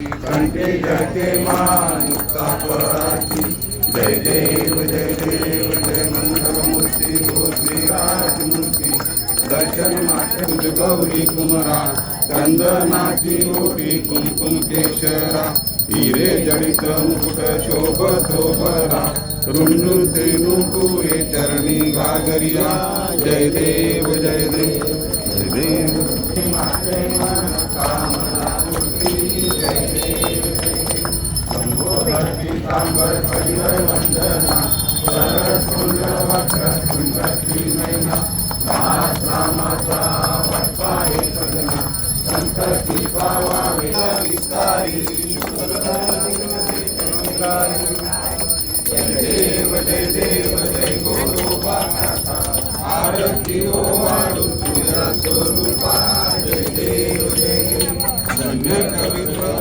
कंठे जळते मानुक्ता पराची जय देव जय मंगलमूर्ती हो श्रीराजमूर्ती दर्शन मात्र तुझ गौरी कुमरा चंदनाची ओटी कुमकुम केशरा हिरे जडित मुकुट शोभतो बरा रुंडुते नुपुरे चरणी गागरिया जय देव जय देव जय देव माते मन कामना मूर्ती जय देव शंभोधरती तांबर हरिहर वंदना सरसुंड वक्र सुंदरती नैना दास रामाचा वटपाहे सजना संतती पावावे विस्तारी जय देव जय गोरोबानाथा आरती ओ वाढू तुझ्या स्वरूपा जय देव धन्य कवित्व